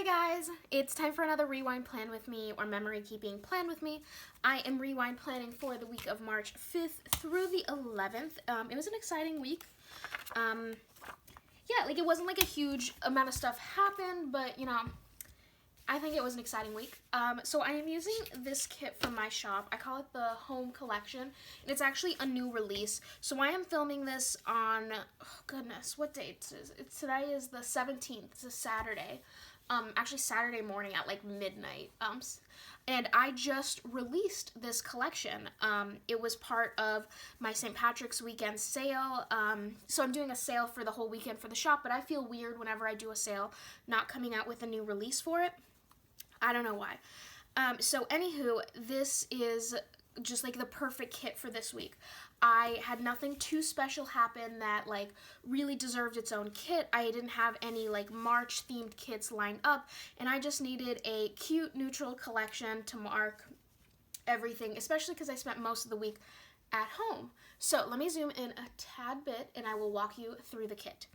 Hi guys, it's time for another rewind plan with me or memory keeping plan with me. I am rewind planning for the week of March 5th through the 11th. It was an exciting week. Yeah, like it wasn't like a huge amount of stuff happened, but you know, I think it was an exciting week. So I am using this kit from my shop. I call it the Home Collection, and it's actually a new release. So I am filming this on, oh goodness, what date is it? Today is the 17th. It's a Saturday. Actually Saturday morning at like midnight. And I just released this collection. It was part of my St. Patrick's weekend sale. So I'm doing a sale for the whole weekend for the shop, but I feel weird whenever I do a sale not coming out with a new release for it. I don't know why. So anywho, this is just like the perfect kit for this week. I had nothing too special happen that like really deserved its own kit. I didn't have any like March themed kits lined up, and I just needed a cute neutral collection to mark everything, especially because I spent most of the week at home. So let me zoom in a tad bit and I will walk you through the kit.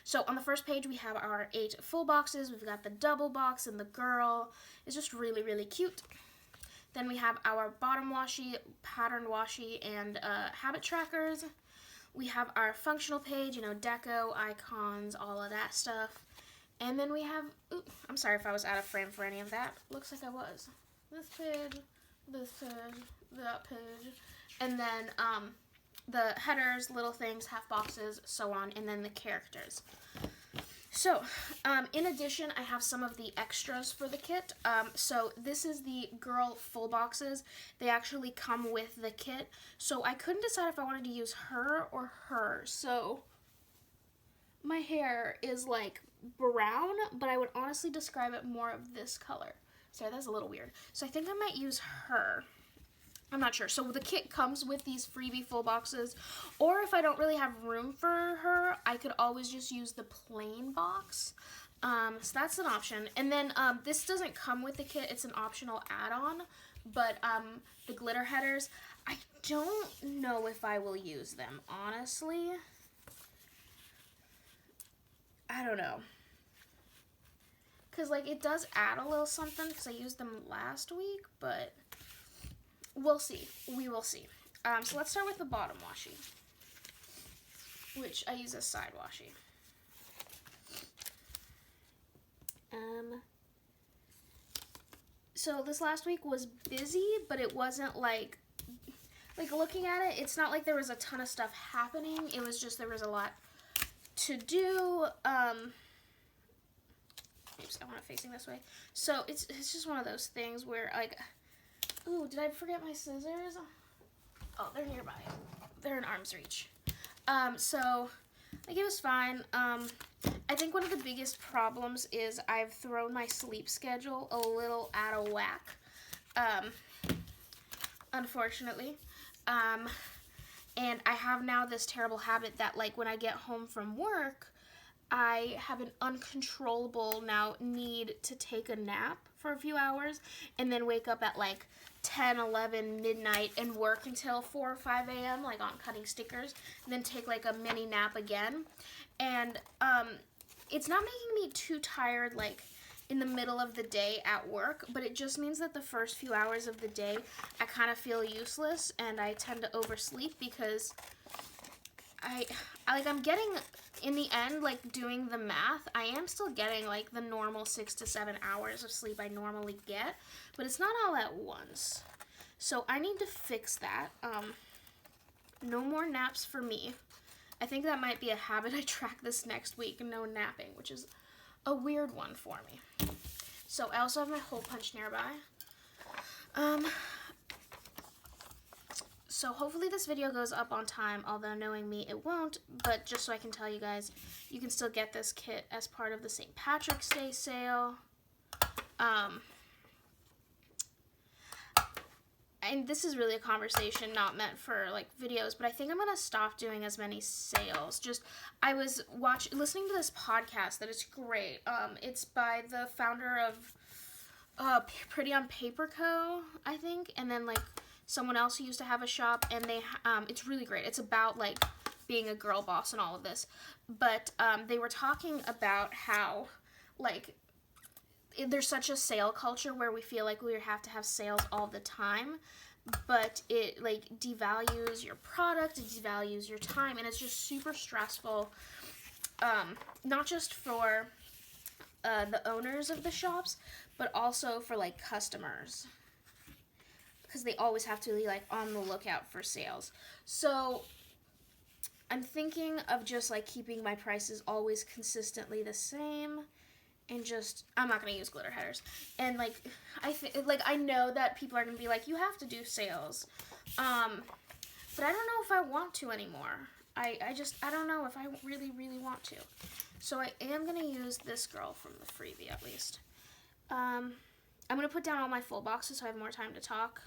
So on the first page we have our 8 full boxes. We've got the double box and the girl. It's just really, really cute. Then we have our bottom washi, pattern washi, and habit trackers. We have our functional page, you know, deco, icons, all of that stuff. And then we have, ooh, I'm sorry if I was out of frame for any of that. Looks like I was. This page, that page. And then the headers, little things, half boxes, so on, and then the characters. So, in addition, I have some of the extras for the kit. So this is the girl full boxes. They actually come with the kit. So I couldn't decide if I wanted to use her or her. So my hair is like brown, but I would honestly describe it more of this color. Sorry, that's a little weird. So I think I might use her. I'm not sure. So the kit comes with these freebie full boxes, or if I don't really have room for her, I could always just use the plain box. So that's an option. And then this doesn't come with the kit. It's an optional add-on, but the glitter headers, I don't know if I will use them, honestly. I don't know. Because, like, it does add a little something because I used them last week, but we'll see. We will see. So let's start with the bottom washi, which I use as side washi. So this last week was busy, but it wasn't like looking at it, it's not like there was a ton of stuff happening. It was just there was a lot to do. Oops, I want it facing this way. So it's just one of those things where like, ooh, did I forget my scissors? Oh, they're nearby. They're in arm's reach. So, like, it was fine. I think one of the biggest problems is I've thrown my sleep schedule a little out of whack, unfortunately. And I have now this terrible habit that, like, when I get home from work, I have an uncontrollable now need to take a nap for a few hours and then wake up at like 10, 11, midnight and work until 4 or 5 a.m. like on cutting stickers, and then take like a mini nap again. And it's not making me too tired like in the middle of the day at work, but it just means that the first few hours of the day I kind of feel useless and I tend to oversleep because I'm getting, in the end, like, doing the math, I am still getting, like, the normal 6 to 7 hours of sleep I normally get, but it's not all at once. So I need to fix that. No more naps for me. I think that might be a habit I track this next week, no napping, which is a weird one for me. So I also have my hole punch nearby. So hopefully this video goes up on time, although knowing me, it won't. But just so I can tell you guys, you can still get this kit as part of the St. Patrick's Day sale. And this is really a conversation not meant for like videos, but I think I'm gonna stop doing as many sales. I was listening to this podcast that is great. It's by the founder of Pretty on Paper Co., I think, and then like someone else who used to have a shop, and it's really great. It's about like being a girl boss and all of this, but they were talking about how like there's such a sale culture where we feel like we have to have sales all the time, but it like devalues your product, it devalues your time, and it's just super stressful, not just for the owners of the shops, but also for like customers, because they always have to be like on the lookout for sales. So I'm thinking of just like keeping my prices always consistently the same, and just, I'm not gonna use glitter headers. And like I know that people are gonna be like, you have to do sales, but I don't know if I want to anymore. I don't know if I really want to. So I am gonna use this girl from the freebie at least. I'm gonna put down all my full boxes so I have more time to talk.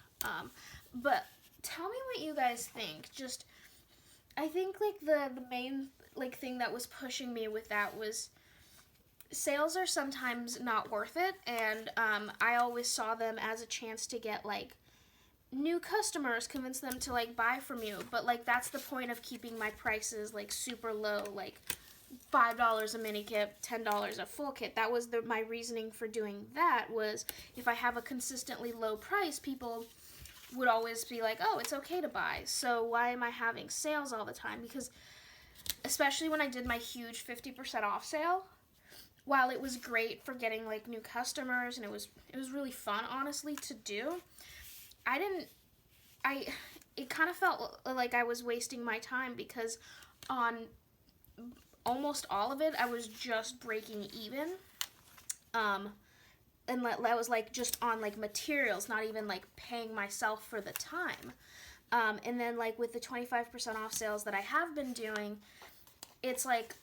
But tell me what you guys think. Just, I think like the main like thing that was pushing me with that was sales are sometimes not worth it, and I always saw them as a chance to get like new customers, convince them to like buy from you. But like that's the point of keeping my prices like super low, like $5 a mini kit, $10 a full kit. That was my reasoning for doing that, was if I have a consistently low price, people would always be like, oh, it's okay to buy. So why am I having sales all the time? Because especially when I did my huge 50% off sale, while it was great for getting like new customers and it was really fun, honestly, to do, it kind of felt like I was wasting my time, because on almost all of it I was just breaking even, and that was like just on like materials, not even like paying myself for the time. And then like with the 25% off sales that I have been doing, it's like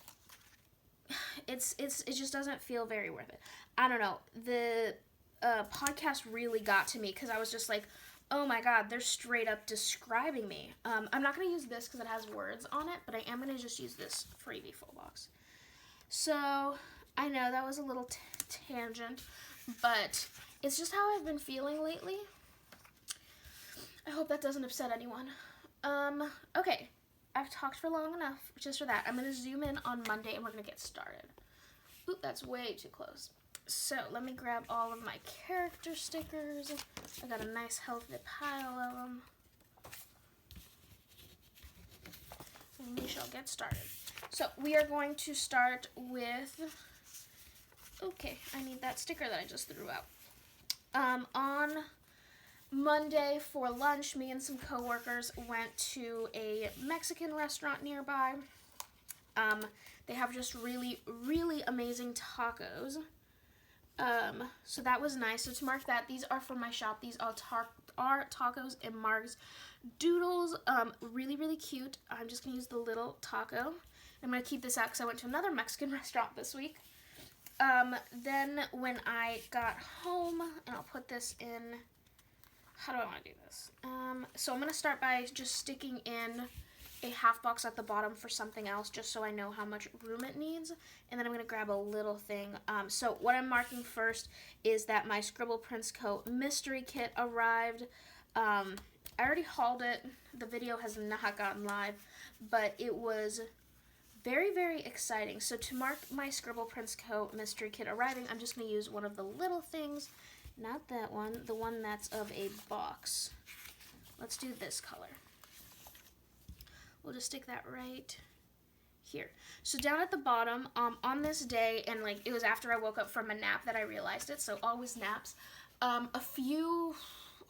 it just doesn't feel very worth it. I don't know. The podcast really got to me, because I was just like, oh my god, they're straight up describing me. I'm not going to use this because it has words on it, but I am going to just use this freebie full box. So I know that was a little tangent, but it's just how I've been feeling lately. I hope that doesn't upset anyone. Okay. I've talked for long enough just for that. I'm going to zoom in on Monday and we're going to get started. Oop, that's way too close. So let me grab all of my character stickers. I got a nice healthy pile of them. And we shall get started. So we are going to start with, okay, I need that sticker that I just threw out. On Monday for lunch, me and some coworkers went to a Mexican restaurant nearby. They have just really amazing tacos. So that was nice. So to mark that, these are from my shop. These are tacos and Marg's doodles. Really cute. I'm just gonna use the little taco. I'm gonna keep this out because I went to another Mexican restaurant this week. Then when I got home, and I'll put this in, how do I want to do this? So I'm going to start by just sticking in a half box at the bottom for something else, just so I know how much room it needs. And then I'm going to grab a little thing. So what I'm marking first is that my Scribble Prince Coat mystery kit arrived. I already hauled it. The video has not gotten live, but it was very exciting. So to mark my Scribble Prince Coat mystery kit arriving, I'm just going to use one of the little things. Not that one, the one that's of a box. Let's do this color. We'll just stick that right here. So down at the bottom, on this day, and like it was after I woke up from a nap that I realized it, so always naps, a few,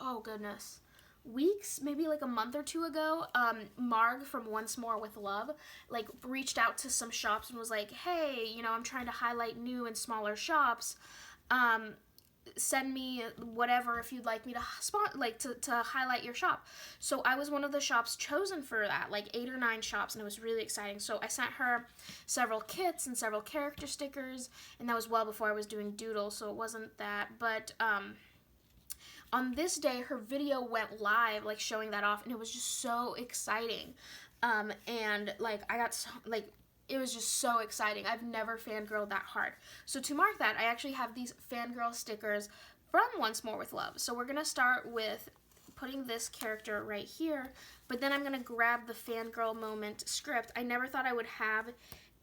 oh goodness, weeks, maybe like a month or two ago, Marg from Once More with Love, like reached out to some shops and was like, hey, you know, I'm trying to highlight new and smaller shops. Send me whatever if you'd like me to to highlight your shop. So I was one of the shops chosen for that, like 8 or 9 shops, and it was really exciting. So I sent her several kits and several character stickers, and that was well before I was doing doodles, so it wasn't that. But on this day, her video went live, like showing that off, and it was just so exciting. And like I got so, like, it was just so exciting. I've never fangirled that hard. So to mark that, I actually have these fangirl stickers from Once More with Love. So we're going to start with putting this character right here, but then I'm going to grab the fangirl moment script. I never thought I would have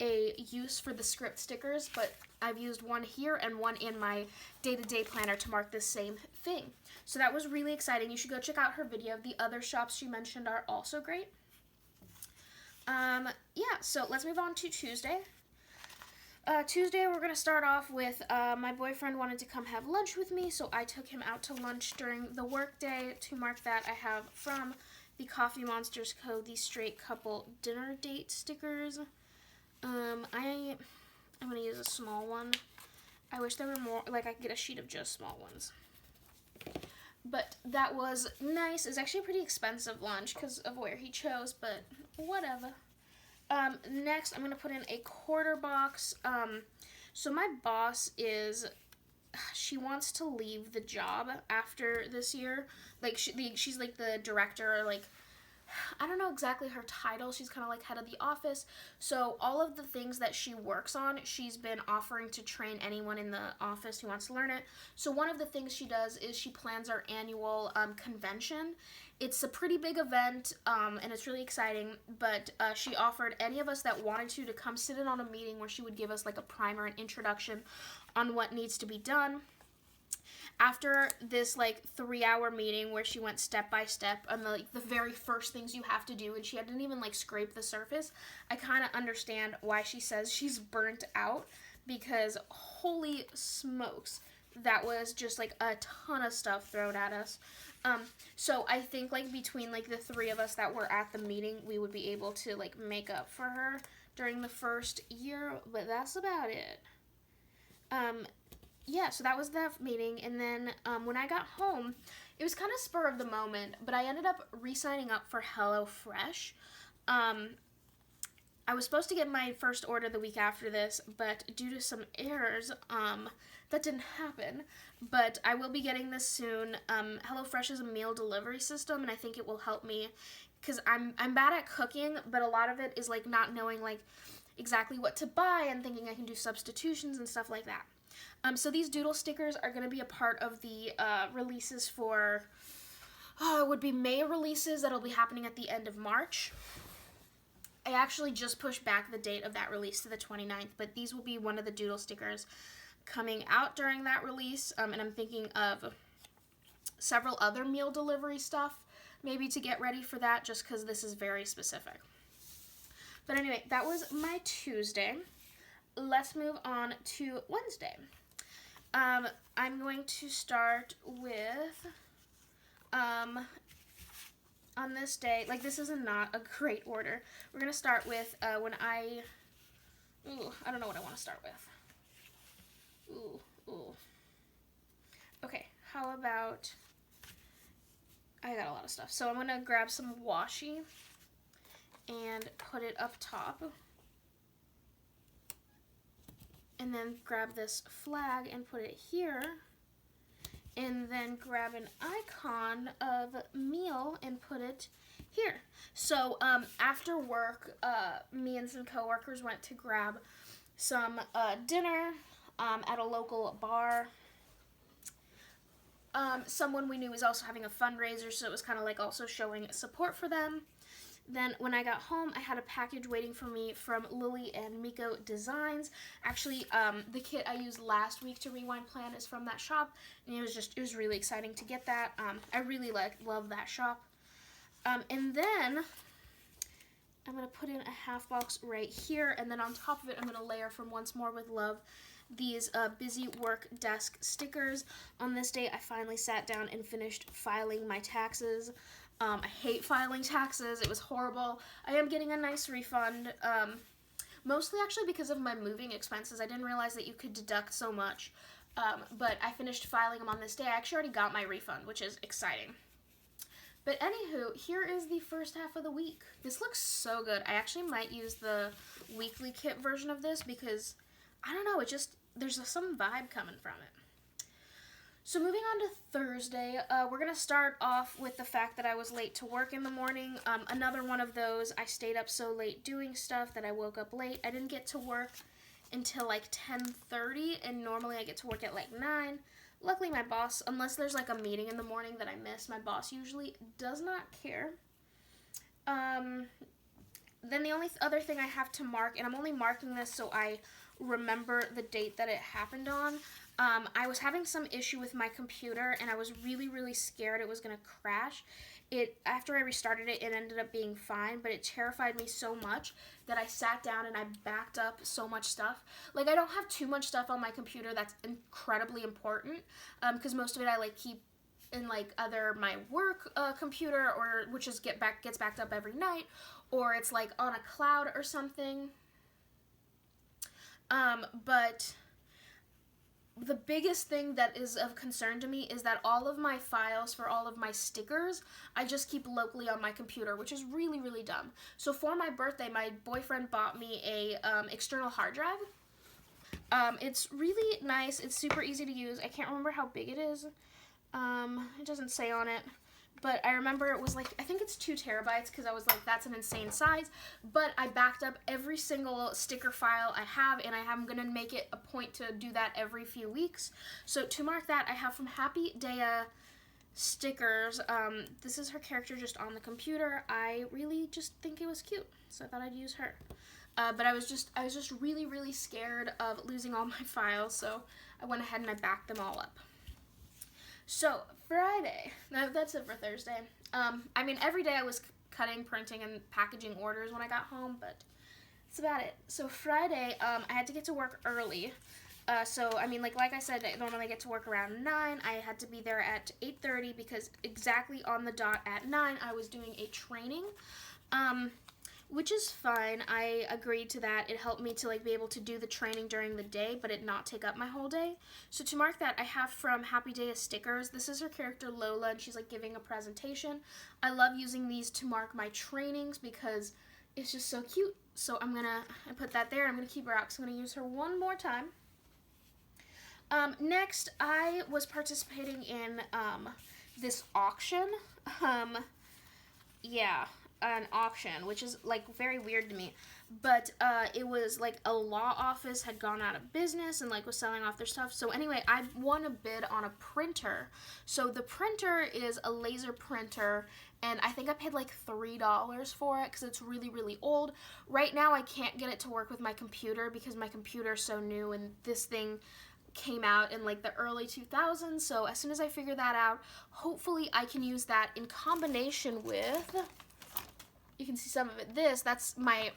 a use for the script stickers, but I've used one here and one in my day-to-day planner to mark the same thing. So that was really exciting. You should go check out her video. The other shops she mentioned are also great. Yeah, so let's move on to Tuesday. Tuesday, we're going to start off with my boyfriend wanted to come have lunch with me, so I took him out to lunch during the work day. To mark that, I have from the Coffee Monsters Co. the Straight Couple Dinner Date stickers. I'm going to use a small one. I wish there were more, like I could get a sheet of just small ones. But that was nice. It's actually a pretty expensive lunch because of where he chose, but whatever. Next, I'm going to put in a quarter box. So my boss she wants to leave the job after this year. Like, she's like the director, or like, I don't know exactly her title. She's kind of like head of the office. So all of the things that she works on, she's been offering to train anyone in the office who wants to learn it. So one of the things she does is she plans our annual convention. It's a pretty big event, and it's really exciting, but she offered any of us that wanted to come sit in on a meeting where she would give us like a primer and introduction on what needs to be done. After this like 3-hour meeting where she went step by step on the very first things you have to do, and she didn't even like scrape the surface, I kind of understand why she says she's burnt out, because holy smokes, that was just like a ton of stuff thrown at us. So I think like between like the three of us that were at the meeting, we would be able to like make up for her during the first year, but that's about it. Yeah, so that was that meeting, and then when I got home, it was kind of spur of the moment, but I ended up re-signing up for HelloFresh. I was supposed to get my first order the week after this, but due to some errors, that didn't happen. But I will be getting this soon. HelloFresh is a meal delivery system, and I think it will help me, because I'm bad at cooking, but a lot of it is like not knowing like exactly what to buy and thinking I can do substitutions and stuff like that. So these doodle stickers are going to be a part of the releases for, would be May releases that'll be happening at the end of March. I actually just pushed back the date of that release to the 29th, but these will be one of the doodle stickers coming out during that release, and I'm thinking of several other meal delivery stuff, maybe to get ready for that, just because this is very specific. But anyway, that was my Tuesday. Let's move on to Wednesday. I'm going to start with, on this day, like this is not a great order. We're going to start with when I don't know what I want to start with. Okay, how about, I got a lot of stuff. So I'm going to grab some washi and put it up top. And then grab this flag and put it here. And then grab an icon of meal and put it here. So after work, me and some coworkers went to grab some dinner at a local bar. Someone we knew was also having a fundraiser, so it was kind of like also showing support for them. Then when I got home, I had a package waiting for me from Lily and Miko Designs. Actually, the kit I used last week to rewind plan is from that shop, and it was really exciting to get that. I really love that shop. And then I'm going to put in a half box right here, and then on top of it, I'm going to layer from Once More with Love these busy work desk stickers. On this day, I finally sat down and finished filing my taxes. I hate filing taxes. It was horrible. I am getting a nice refund, mostly actually because of my moving expenses. I didn't realize that you could deduct so much, but I finished filing them on this day. I actually already got my refund, which is exciting. But anywho, here is the first half of the week. This looks so good. I actually might use the weekly kit version of this because, I don't know, there's some vibe coming from it. So moving on to Thursday, we're going to start off with the fact that I was late to work in the morning. Another one of those, I stayed up so late doing stuff that I woke up late. I didn't get to work until like 10:30, and normally I get to work at like 9. Luckily my boss, unless there's like a meeting in the morning that I miss, my boss usually does not care. Then the only other thing I have to mark, and I'm only marking this so I remember the date that it happened on. I was having some issue with my computer, and I was really, really scared it was going to crash. After I restarted it, it ended up being fine, but it terrified me so much that I sat down and I backed up so much stuff. Like, I don't have too much stuff on my computer that's incredibly important, because most of it I like keep in like either my work computer, or which is gets backed up every night, or it's like on a cloud or something. But the biggest thing that is of concern to me is that all of my files for all of my stickers, I just keep locally on my computer, which is really, really dumb. So for my birthday, my boyfriend bought me a external hard drive. It's really nice. It's super easy to use. I can't remember how big it is. It doesn't say on it. But I remember it was like, I think it's 2 terabytes, because I was like, that's an insane size. But I backed up every single sticker file I have, and I'm going to make it a point to do that every few weeks. So to mark that, I have from Happy Daya stickers. This is her character just on the computer. I really just think it was cute, so I thought I'd use her. But I was just really, really scared of losing all my files, so I went ahead and I backed them all up. So, Friday, that's it for Thursday. I mean, every day I was cutting, printing, and packaging orders when I got home, but that's about it. So, Friday, I had to get to work early. I mean, like I said, I normally get to work around 9. I had to be there at 8:30 because exactly on the dot at 9, I was doing a training. Which is fine. I agreed to that. It helped me to like be able to do the training during the day, but it not take up my whole day. So to mark that, I have from Happy Daya stickers. This is her character Lola, and she's like giving a presentation. I love using these to mark my trainings because it's just so cute. So I put that there. I'm gonna keep her out because I'm gonna use her one more time. Next, I was participating in this auction. Yeah. An auction, which is like very weird to me, but it was like a law office had gone out of business and like was selling off their stuff. So anyway, I won a bid on a printer. So the printer is a laser printer, and I think I paid like $3 for it because it's really, really old. Right now I can't get it to work with my computer because my computer is so new, and this thing came out in like the early 2000s. So as soon as I figure that out, hopefully I can use that in combination with, you can see some of it. That's my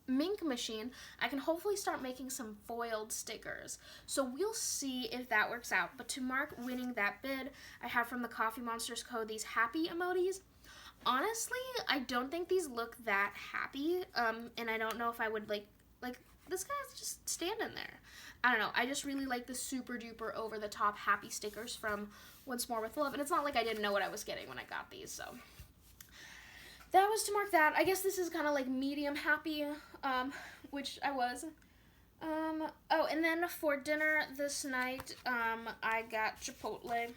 Mink machine. I can hopefully start making some foiled stickers. So we'll see if that works out. But to mark winning that bid, I have from the Coffee Monsters Co. these happy emojis. Honestly, I don't think these look that happy. And I don't know if I would like this guy's just standing there. I don't know. I just really like the super duper over the top happy stickers from Once More with Love. And it's not like I didn't know what I was getting when I got these, so that was to mark that. I guess this is kind of like medium happy, which I was. Oh, and then for dinner this night, I got Chipotle.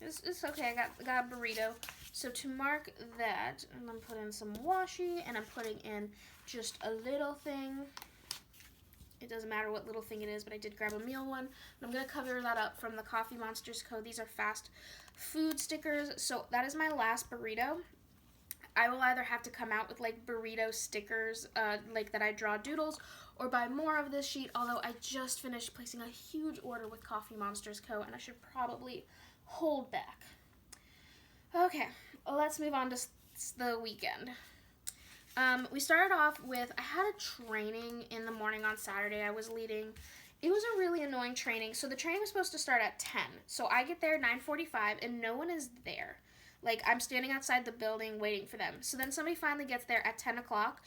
It's okay. I got a burrito. So to mark that, I'm putting in some washi, and I'm putting in just a little thing. It doesn't matter what little thing it is, but I did grab a meal one. And I'm going to cover that up from the Coffee Monsters Co. These are fast food stickers. So that is my last burrito. I will either have to come out with like burrito stickers like that I draw doodles, or buy more of this sheet, although I just finished placing a huge order with Coffee Monsters Co. and I should probably hold back. Okay, let's move on to the weekend. We started off with, I had a training in the morning on Saturday I was leading. It was a really annoying training. So the training was supposed to start at 10. So I get there at 9:45 and no one is there. Like, I'm standing outside the building waiting for them. So then somebody finally gets there at 10 o'clock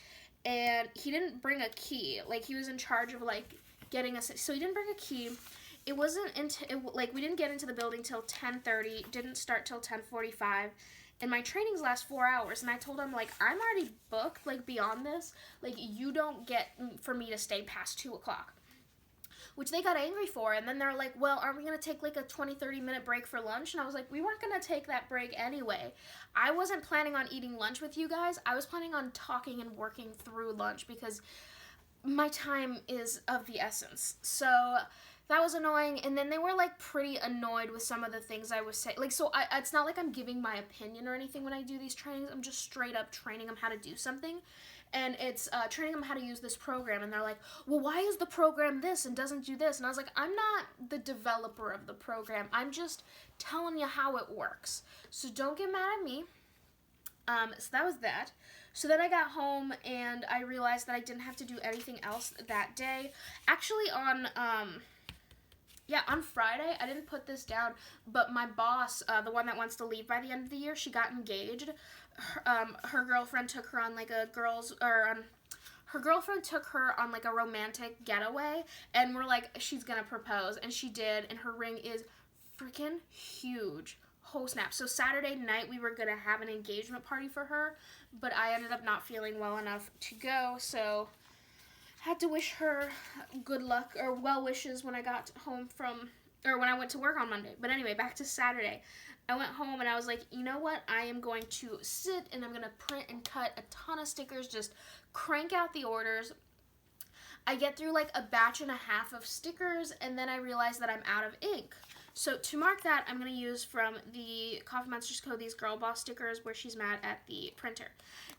and he didn't bring a key. Like, he was in charge of like getting us. So he didn't bring a key. It wasn't we didn't get into the building till 10:30. Didn't start till 10:45. And my trainings last 4 hours, and I told them, like, I'm already booked, like, beyond this. Like, you don't get for me to stay past 2 o'clock. Which they got angry for, and then they're like, well, aren't we going to take, like, a 20-30 minute break for lunch? And I was like, we weren't going to take that break anyway. I wasn't planning on eating lunch with you guys. I was planning on talking and working through lunch because my time is of the essence. So that was annoying. And then they were like pretty annoyed with some of the things I was saying. Like, so it's not like I'm giving my opinion or anything when I do these trainings. I'm just straight up training them how to do something. And it's training them how to use this program. And they're like, well, why is the program this and doesn't do this? And I was like, I'm not the developer of the program. I'm just telling you how it works. So don't get mad at me. So that was that. So then I got home and I realized that I didn't have to do anything else that day. Actually on Friday, I didn't put this down, but my boss, the one that wants to leave by the end of the year, she got engaged. Her girlfriend took her on like a her girlfriend took her on like a romantic getaway, and we're like, she's gonna propose, and she did, and her ring is freaking huge. Oh snap. So Saturday night we were gonna have an engagement party for her, but I ended up not feeling well enough to go, so had to wish her good luck or well wishes when I got home when I went to work on Monday. But anyway, back to Saturday. I went home and I was like, you know what? I am going to sit and I'm going to print and cut a ton of stickers, just crank out the orders. I get through like a batch and a half of stickers, and then I realize that I'm out of ink. So to mark that, I'm going to use from the Coffee Monsters Co. these Girl Boss stickers where she's mad at the printer.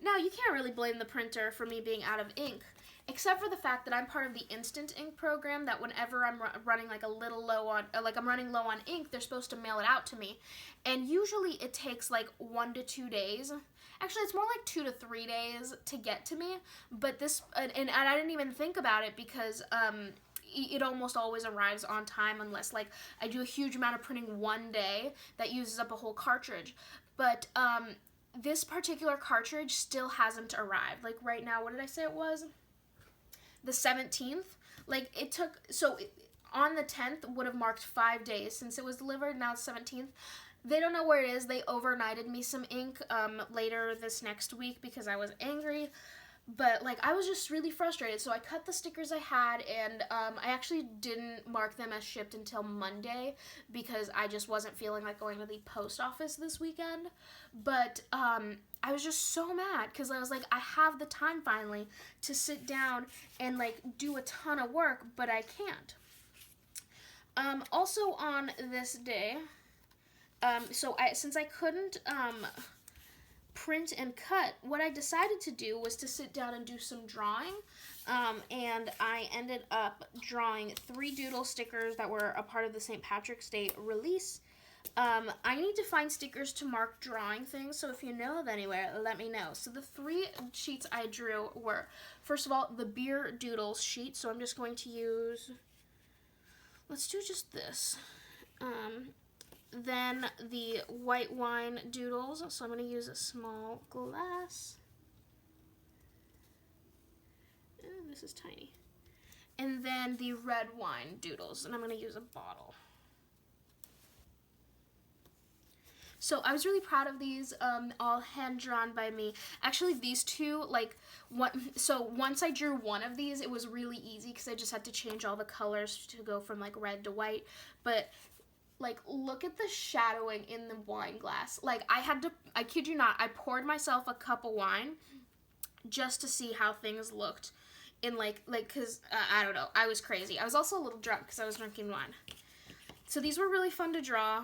Now, you can't really blame the printer for me being out of ink, except for the fact that I'm part of the Instant Ink program, that whenever I'm running like a little low on, I'm running low on ink, they're supposed to mail it out to me. And usually it takes like 1 to 2 days. Actually, it's more like 2 to 3 days to get to me. But this, and I didn't even think about it because, it almost always arrives on time unless like I do a huge amount of printing one day that uses up a whole cartridge. But this particular cartridge still hasn't arrived. Like right now, what did I say it was? The 17th. Like it took, so on the 10th would have marked 5 days since it was delivered. Now it's 17th. They don't know where it is. They overnighted me some ink later this next week because I was angry. But, like, I was just really frustrated, so I cut the stickers I had, and I actually didn't mark them as shipped until Monday because I just wasn't feeling like going to the post office this weekend. But I was just so mad because I was like, I have the time finally to sit down and, like, do a ton of work, but I can't. Also on this day, since I couldn't print and cut, what I decided to do was to sit down and do some drawing, and I ended up drawing 3 doodle stickers that were a part of the St. Patrick's Day release. I need to find stickers to mark drawing things, so if you know of anywhere, let me know. So the 3 sheets I drew were, first of all, the beer doodles sheet, so I'm just going to use, let's do just this. Then the white wine doodles, so I'm going to use a small glass. Oh, this is tiny. And then the red wine doodles, and I'm going to use a bottle. So I was really proud of these, all hand-drawn by me. Actually, these two, so once I drew one of these, it was really easy because I just had to change all the colors to go from, like, red to white. But like, look at the shadowing in the wine glass. Like, I kid you not, I poured myself a cup of wine just to see how things looked in, because, I don't know, I was crazy. I was also a little drunk because I was drinking wine. So these were really fun to draw.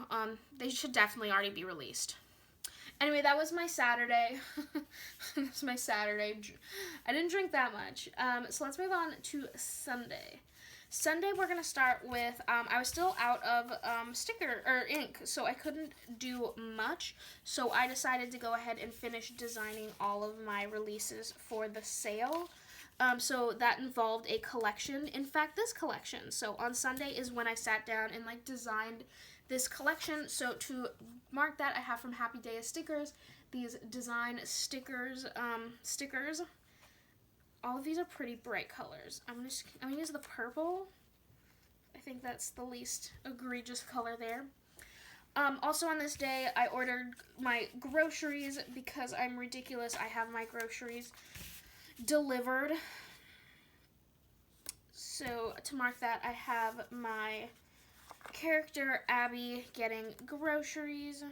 They should definitely already be released. Anyway, that was my Saturday. That's my Saturday. I didn't drink that much. So let's move on to Sunday. Sunday, we're going to start with, I was still out of ink, so I couldn't do much, so I decided to go ahead and finish designing all of my releases for the sale. So that involved a collection, in fact, this collection. So on Sunday is when I sat down and, like, designed this collection. So to mark that, I have from Happy Day of Stickers, these design stickers. All of these are pretty bright colors. I'm gonna use the purple. I think that's the least egregious color there. Also on this day, I ordered my groceries because I'm ridiculous. I have my groceries delivered. So to mark that, I have my character Abby getting groceries.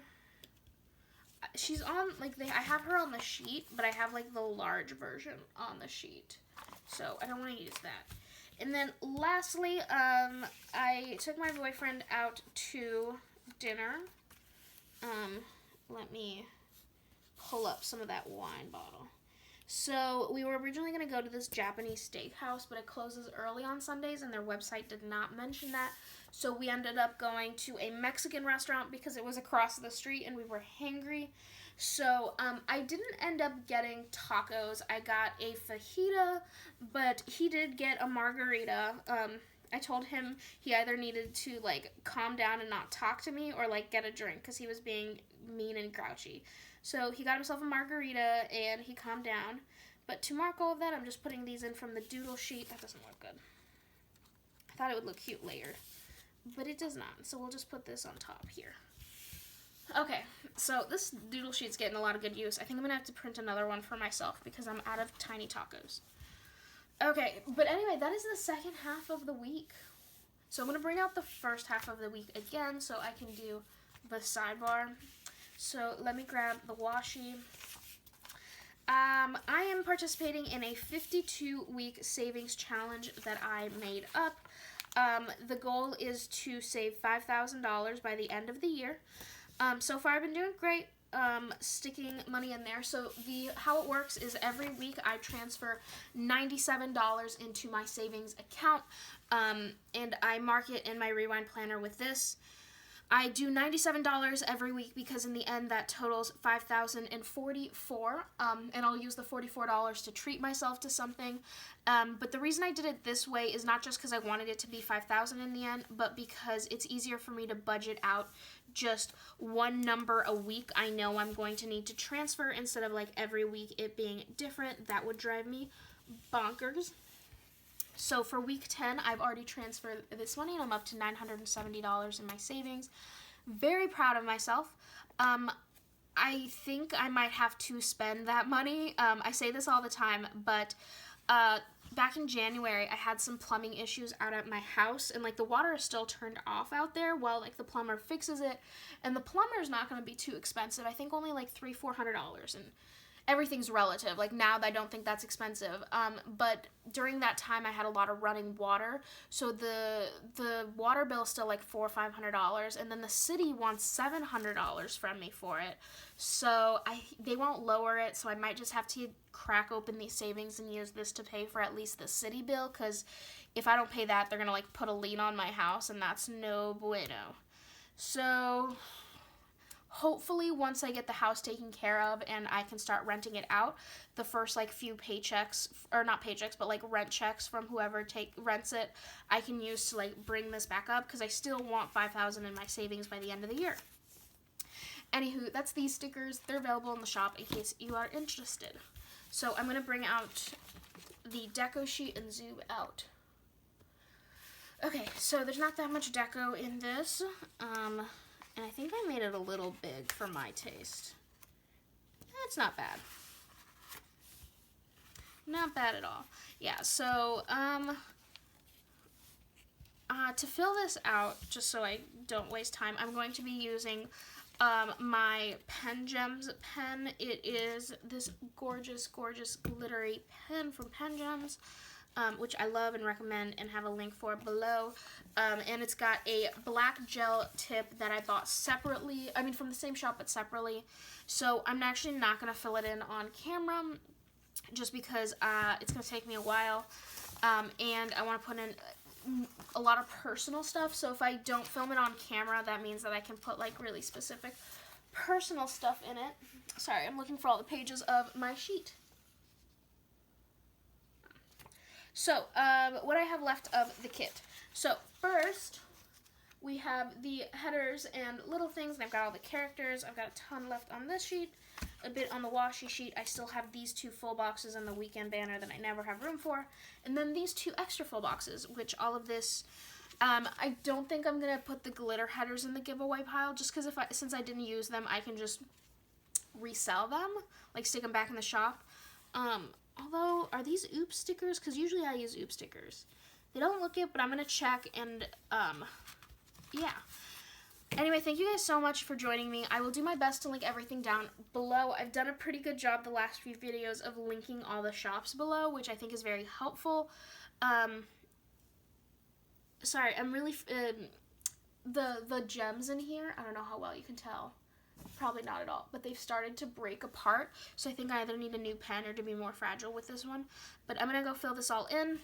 She's on, I have her on the sheet, but I have, the large version on the sheet. So, I don't want to use that. And then, lastly, I we took my boyfriend out to dinner. Let me pull up some of that wine bottle. So we were originally going to go to this Japanese steakhouse, but it closes early on Sundays, and their website did not mention that. So we ended up going to a Mexican restaurant because it was across the street, and we were hangry. So I didn't end up getting tacos. I got a fajita, but he did get a margarita. I told him he either needed to, like, calm down and not talk to me or, like, get a drink because he was being mean and grouchy. So he got himself a margarita, and he calmed down. But to mark all of that, I'm just putting these in from the doodle sheet. That doesn't look good. I thought it would look cute layered, but it does not. So we'll just put this on top here. Okay, so this doodle sheet's getting a lot of good use. I think I'm going to have to print another one for myself because I'm out of tiny tacos. Okay, but anyway, that is the second half of the week. So I'm going to bring out the first half of the week again so I can do the sidebar. So let me grab the washi. I am participating in a 52-week savings challenge that I made up. The goal is to save $5,000 by the end of the year. So far I've been doing great. Sticking money in there. So how it works is every week I transfer $97 into my savings account, and I mark it in my Rewind planner with this. I do $97 every week because in the end that totals $5,044, and I'll use the $44 to treat myself to something. But the reason I did it this way is not just because I wanted it to be $5,000 in the end, but because it's easier for me to budget out just one number a week I know I'm going to need to transfer instead of, like, every week it being different. That would drive me bonkers. So for week 10, I've already transferred this money, and I'm up to $970 in my savings. Very proud of myself. I think I might have to spend that money. I say this all the time, but back in January, I had some plumbing issues out at my house, and, like, the water is still turned off out there while, like, the plumber fixes it, and the plumber is not going to be too expensive. I think only, like, $300-400, and everything's relative. Like, now I don't think that's expensive. But during that time, I had a lot of running water, so the water bill is still like $400-500, and then the city wants $700 from me for it. So they won't lower it, so I might just have to crack open these savings and use this to pay for at least the city bill, because if I don't pay that, they're gonna, like, put a lien on my house, and that's no bueno. So hopefully once I get the house taken care of and I can start renting it out, the first, like, few paychecks, or not paychecks, but, like, rent checks from whoever rents it, I can use to, like, bring this back up, because I still want $5,000 in my savings by the end of the year. Anywho, that's these stickers. They're available in the shop in case you are interested. So I'm going to bring out the deco sheet and zoom out. Okay, so there's not that much deco in this, and I think I made it a little big for my taste. It's not bad. Not bad at all. Yeah, so, to fill this out, just so I don't waste time, I'm going to be using my Pen Gems pen. It is this gorgeous, gorgeous glittery pen from Pen Gems, which I love and recommend and have a link for below. And it's got a black gel tip that I bought separately, from the same shop but separately. So I'm actually not going to fill it in on camera just because it's going to take me a while. And I want to put in a lot of personal stuff, so if I don't film it on camera, that means that I can put, like, really specific personal stuff in it. Sorry, I'm looking for all the pages of my sheet. So, what I have left of the kit. So, first, we have the headers and little things, and I've got all the characters. I've got a ton left on this sheet, a bit on the washi sheet. I still have these 2 full boxes and the weekend banner that I never have room for, and then these 2 extra full boxes, which all of this, I don't think I'm going to put the glitter headers in the giveaway pile, just because since I didn't use them, I can just resell them, like stick them back in the shop. Although, are these oops stickers? Because usually I use oops stickers. They don't look it, but I'm going to check, and, yeah. Anyway, thank you guys so much for joining me. I will do my best to link everything down below. I've done a pretty good job the last few videos of linking all the shops below, which I think is very helpful. sorry, I'm really, the gems in here, I don't know how well you can tell. Probably not at all, but they've started to break apart, so I think I either need a new pen or to be more fragile with this one. But I'm gonna go fill this all in,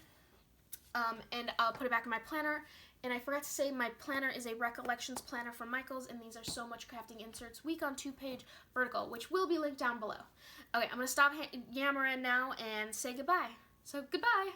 and I'll put it back in my planner. And I forgot to say, my planner is a recollections planner from Michaels, and these are So Much Crafting inserts, week on 2-page vertical, which will be linked down below. Okay, I'm gonna stop yammering now and say goodbye. So goodbye.